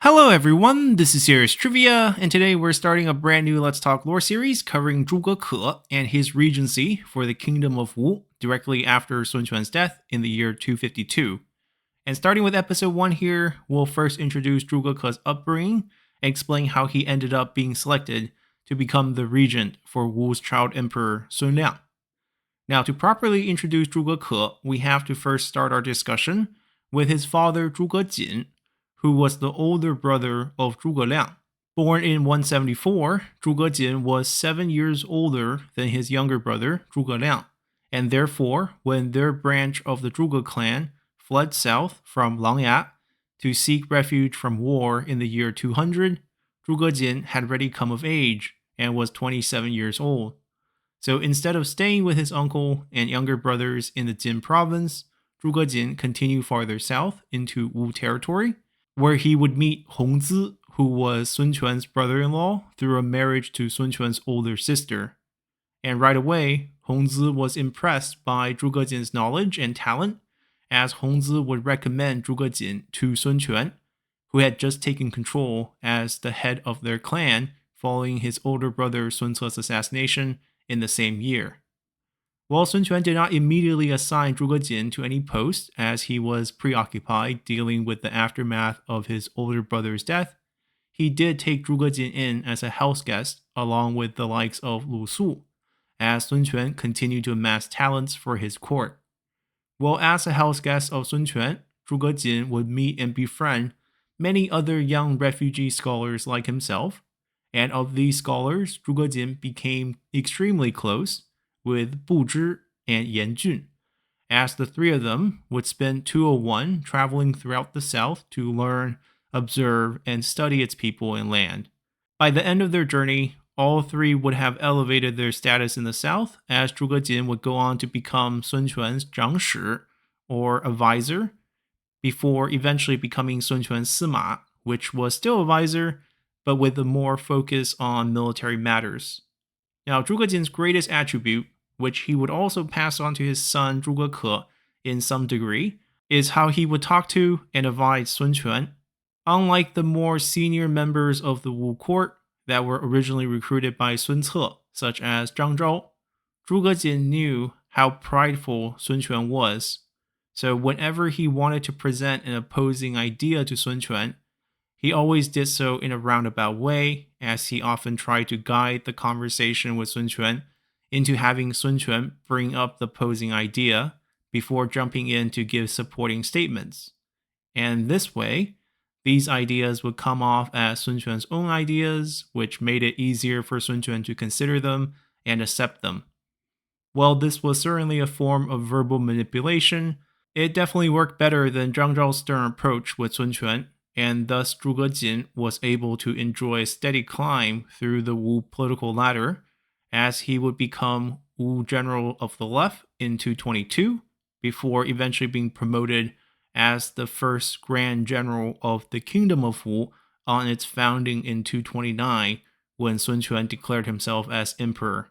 Hello everyone, this is Serious Trivia, and today we're starting a brand new Let's Talk lore series covering Zhuge Ke and his regency for the Kingdom of Wu directly after Sun Quan's death in the year 252. And starting with episode 1 here, we'll first introduce Zhuge Ke's upbringing and explain how he ended up being selected to become the regent for Wu's child emperor Sun Liang. Now, to properly introduce Zhuge Ke, we have to first start our discussion with his father Zhuge Jin, who was the older brother of Zhuge Liang. Born in 174, Zhuge Jin was 7 years older than his younger brother Zhuge Liang, and therefore, when their branch of the Zhuge clan fled south from Langya to seek refuge from war in the year 200, Zhuge Jin had already come of age and was 27 years old. So instead of staying with his uncle and younger brothers in the Jin province, Zhuge Jin continued farther south into Wu territory, where he would meet Hongzi, who was Sun Quan's brother-in-law through a marriage to Sun Quan's older sister. And right away, Hongzi was impressed by Zhuge Jin's knowledge and talent, as Hongzi would recommend Zhuge Jin to Sun Quan, who had just taken control as the head of their clan following his older brother Sun Ce's assassination in the same year. While Sun Quan did not immediately assign Zhuge Jin to any post as he was preoccupied dealing with the aftermath of his older brother's death, he did take Zhuge Jin in as a house guest along with the likes of Lu Su, as Sun Quan continued to amass talents for his court. While as a house guest of Sun Quan, Zhuge Jin would meet and befriend many other young refugee scholars like himself, and of these scholars, Zhuge Jin became extremely close with Bu Zhi and Yan Jun, as the three of them would spend 201 traveling throughout the south to learn, observe, and study its people and land. By the end of their journey, all three would have elevated their status in the south, as Zhuge Jin would go on to become Sun Quan's Zhang Shi, or advisor, before eventually becoming Sun Quan's Sima, which was still a visor, but with a more focus on military matters. Now, Zhuge Jin's greatest attribute, which he would also pass on to his son Zhuge Ke in some degree, is how he would talk to and advise Sun Quan. Unlike the more senior members of the Wu court that were originally recruited by Sun Ce, such as Zhang Zhao, Zhuge Jin knew how prideful Sun Quan was. So whenever he wanted to present an opposing idea to Sun Quan, he always did so in a roundabout way, as he often tried to guide the conversation with Sun Quan into having Sun Quan bring up the opposing idea before jumping in to give supporting statements. And this way, these ideas would come off as Sun Quan's own ideas, which made it easier for Sun Quan to consider them and accept them. While this was certainly a form of verbal manipulation, it definitely worked better than Zhang Zhao's stern approach with Sun Quan, and thus Zhuge Jin was able to enjoy a steady climb through the Wu political ladder, as he would become Wu General of the Left in 222, before eventually being promoted as the first Grand General of the Kingdom of Wu on its founding in 229, when Sun Quan declared himself as Emperor.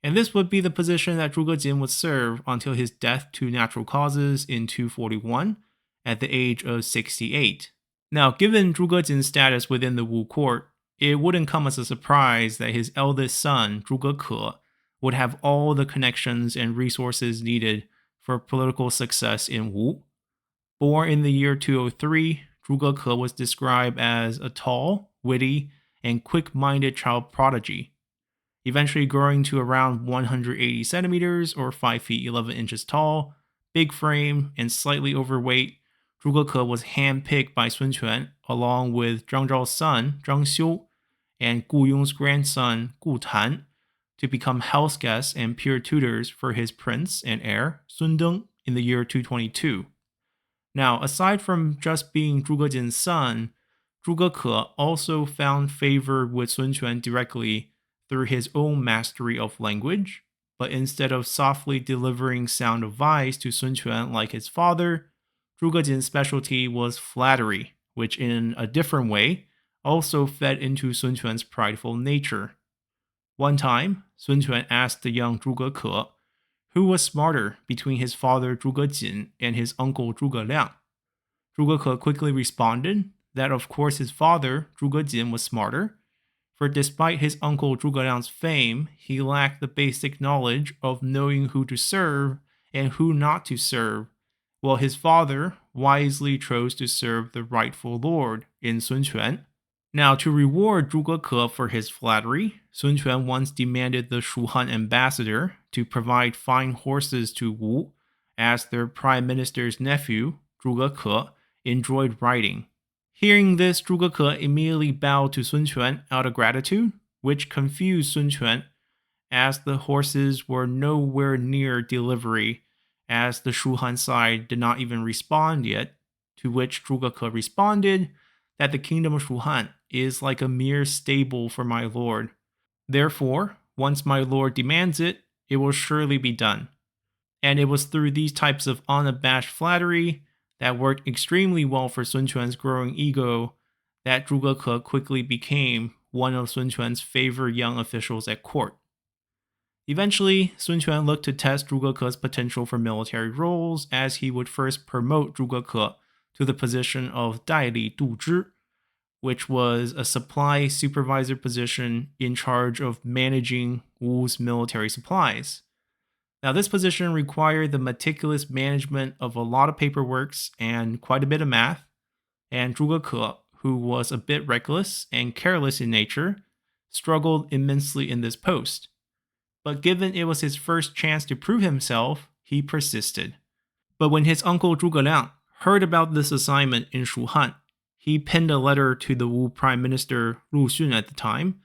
And this would be the position that Zhuge Jin would serve until his death to natural causes in 241, at the age of 68. Now, given Zhuge Jin's status within the Wu court, it wouldn't come as a surprise that his eldest son, Zhuge Ke, would have all the connections and resources needed for political success in Wu. Born in the year 203, Zhuge Ke was described as a tall, witty, and quick-minded child prodigy. Eventually growing to around 180 centimeters or 5 feet 11 inches tall, big frame, and slightly overweight, Zhuge Ke was handpicked by Sun Quan along with Zhang Zhao's son, Zhang Xiu, and Gu Yong's grandson, Gu Tan, to become house guests and peer tutors for his prince and heir, Sun Deng, in the year 222. Now, aside from just being Zhuge Jin's son, Zhuge Ke also found favor with Sun Quan directly through his own mastery of language, but instead of softly delivering sound advice to Sun Quan like his father, Zhuge Jin's specialty was flattery, which in a different way also fed into Sun Quan's prideful nature. One time, Sun Quan asked the young Zhuge Ke who was smarter between his father Zhuge Jin and his uncle Zhuge Liang. Zhuge Ke quickly responded that of course his father, Zhuge Ke, was smarter, for despite his uncle Zhuge Liang's fame, he lacked the basic knowledge of knowing who to serve and who not to serve, while his father wisely chose to serve the rightful lord in Sun Quan. Now, to reward Zhuge Ke for his flattery, Sun Quan once demanded the Shuhan ambassador to provide fine horses to Wu, as their prime minister's nephew, Zhuge Ke, enjoyed riding. Hearing this, Zhuge Ke immediately bowed to Sun Quan out of gratitude, which confused Sun Quan, as the horses were nowhere near delivery, as the Shuhan side did not even respond yet, to which Zhuge Ke responded that the kingdom of Shuhan is like a mere stable for my lord. Therefore, once my lord demands it, it will surely be done. And it was through these types of unabashed flattery that worked extremely well for Sun Quan's growing ego that Zhuge Ke quickly became one of Sun Quan's favorite young officials at court. Eventually, Sun Quan looked to test Zhuge Ke's potential for military roles, as he would first promote Zhuge Ke to the position of Daili Duzhi, which was a supply supervisor position in charge of managing Wu's military supplies. Now, this position required the meticulous management of a lot of paperworks and quite a bit of math, and Zhuge Ke, who was a bit reckless and careless in nature, struggled immensely in this post. But given it was his first chance to prove himself, he persisted. But when his uncle Zhuge Liang heard about this assignment in Shuhan, he penned a letter to the Wu Prime Minister Lu Xun at the time,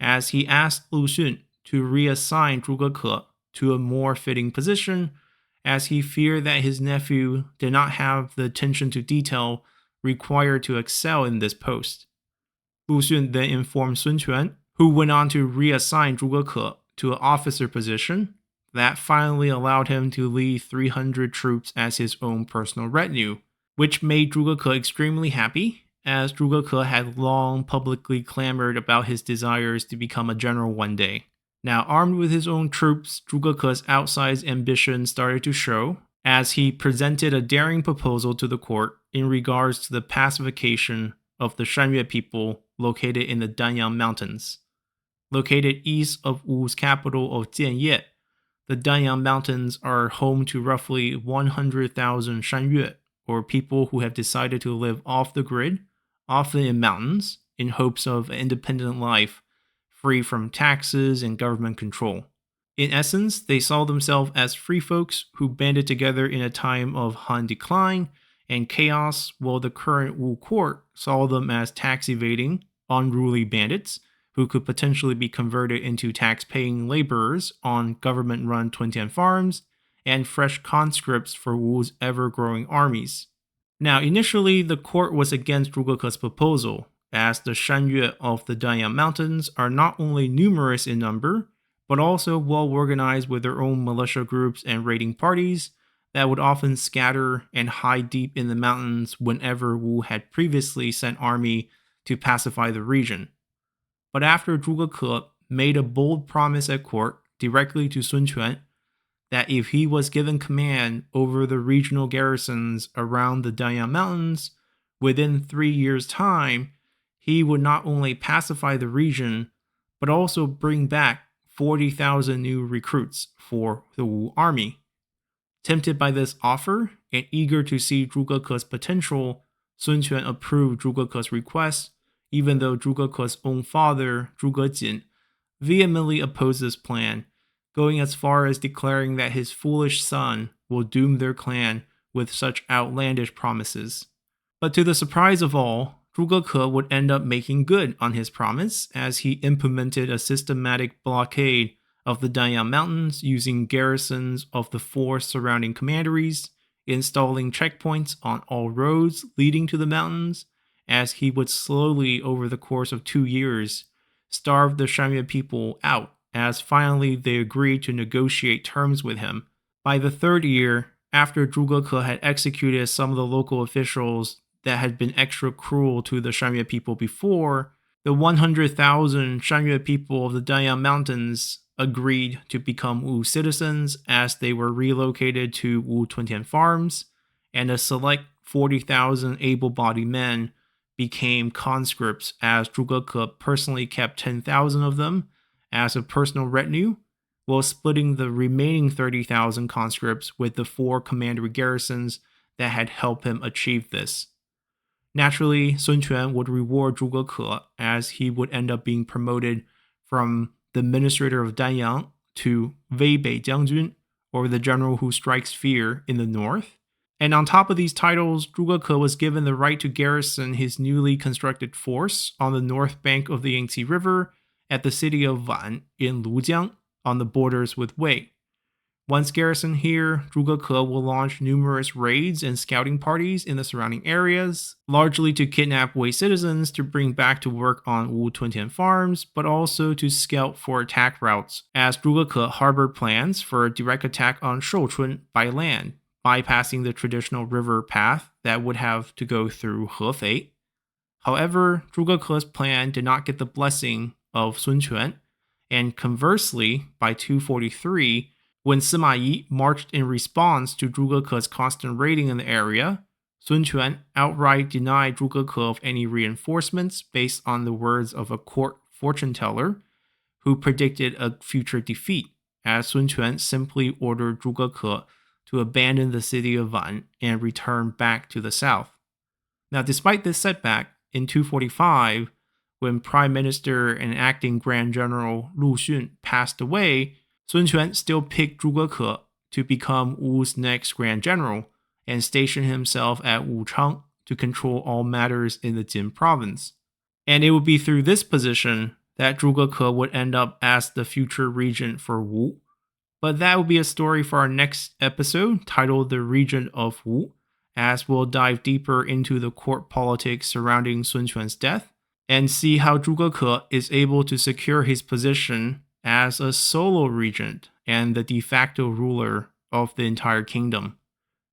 as he asked Lu Xun to reassign Zhuge Ke to a more fitting position, as he feared that his nephew did not have the attention to detail required to excel in this post. Lu Xun then informed Sun Quan, who went on to reassign Zhuge Ke to an officer position that finally allowed him to lead 300 troops as his own personal retinue, which made Zhuge Ke extremely happy, as Zhuge Ke had long publicly clamored about his desires to become a general one day. Now, armed with his own troops, Zhuge Ke's outsized ambition started to show, as he presented a daring proposal to the court in regards to the pacification of the Shanyue people located in the Danyang Mountains. Located east of Wu's capital of Jianye, the Danyang Mountains are home to roughly 100,000 Shanyue, or people who have decided to live off the grid, often in mountains, in hopes of an independent life, free from taxes and government control. In essence, they saw themselves as free folks who banded together in a time of Han decline and chaos, while the current Wu court saw them as tax evading, unruly bandits who could potentially be converted into tax-paying laborers on government-run Tuntian farms and fresh conscripts for Wu's ever-growing armies. Now, initially, the court was against Zhuge Ke's proposal, as the Shanyue of the Danyang Mountains are not only numerous in number, but also well-organized with their own militia groups and raiding parties that would often scatter and hide deep in the mountains whenever Wu had previously sent army to pacify the region. But after Zhuge Ke made a bold promise at court directly to Sun Quan that if he was given command over the regional garrisons around the Danyang Mountains within 3 years' time, he would not only pacify the region, but also bring back 40,000 new recruits for the Wu army. Tempted by this offer and eager to see Zhuge Ke's potential, Sun Quan approved Zhuge Ke's request, even though Zhuge Ke's own father, Zhuge Ke, vehemently opposed this plan, going as far as declaring that his foolish son will doom their clan with such outlandish promises. But to the surprise of all, Zhuge Ke would end up making good on his promise, as he implemented a systematic blockade of the Danyang Mountains using garrisons of the 4 surrounding commanderies, installing checkpoints on all roads leading to the mountains, as he would slowly, over the course of 2 years, starve the Shanyue people out, as finally they agreed to negotiate terms with him. By the 3rd year, after Zhuge Ke had executed some of the local officials that had been extra cruel to the Shanyue people before, the 100,000 Shanyue people of the Danyang Mountains agreed to become Wu citizens, as they were relocated to Wu Tuntian farms, and a select 40,000 able-bodied men became conscripts, as Zhuge Ke personally kept 10,000 of them as a personal retinue, while splitting the remaining 30,000 conscripts with the 4 commandery garrisons that had helped him achieve this. Naturally, Sun Quan would reward Zhuge Ke, as he would end up being promoted from the administrator of Danyang to Wei Bei Jiangjun, or the general who strikes fear in the north. And on top of these titles, Zhuge Ke was given the right to garrison his newly constructed force on the north bank of the Yangtze River at the city of Wan in Lujiang, on the borders with Wei. Once garrisoned here, Zhuge Ke will launch numerous raids and scouting parties in the surrounding areas, largely to kidnap Wei citizens to bring back to work on Wu Tuntian farms, but also to scout for attack routes, as Zhuge Ke harbored plans for a direct attack on Shouchun by land, bypassing the traditional river path that would have to go through Hefei. However, Zhuge Ke's plan did not get the blessing of Sun Quan, and conversely, by 243, when Sima Yi marched in response to Zhuge Ke's constant raiding in the area, Sun Quan outright denied Zhuge Ke of any reinforcements based on the words of a court fortune teller who predicted a future defeat, as Sun Quan simply ordered Zhuge Ke to abandon the city of Wan and return back to the south. Now, despite this setback, in 245, when Prime Minister and Acting Grand General Lu Xun passed away, Sun Quan still picked Zhuge Ke to become Wu's next Grand General and stationed himself at Wuchang to control all matters in the Jin province. And it would be through this position that Zhuge Ke would end up as the future regent for Wu. But that will be a story for our next episode, titled The Regent of Wu, as we'll dive deeper into the court politics surrounding Sun Quan's death and see how Zhuge Ke is able to secure his position as a solo regent and the de facto ruler of the entire kingdom.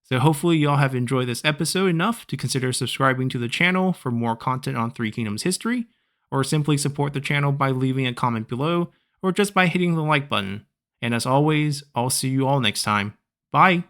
So hopefully y'all have enjoyed this episode enough to consider subscribing to the channel for more content on Three Kingdoms history, or simply support the channel by leaving a comment below, or just by hitting the like button. And as always, I'll see you all next time. Bye!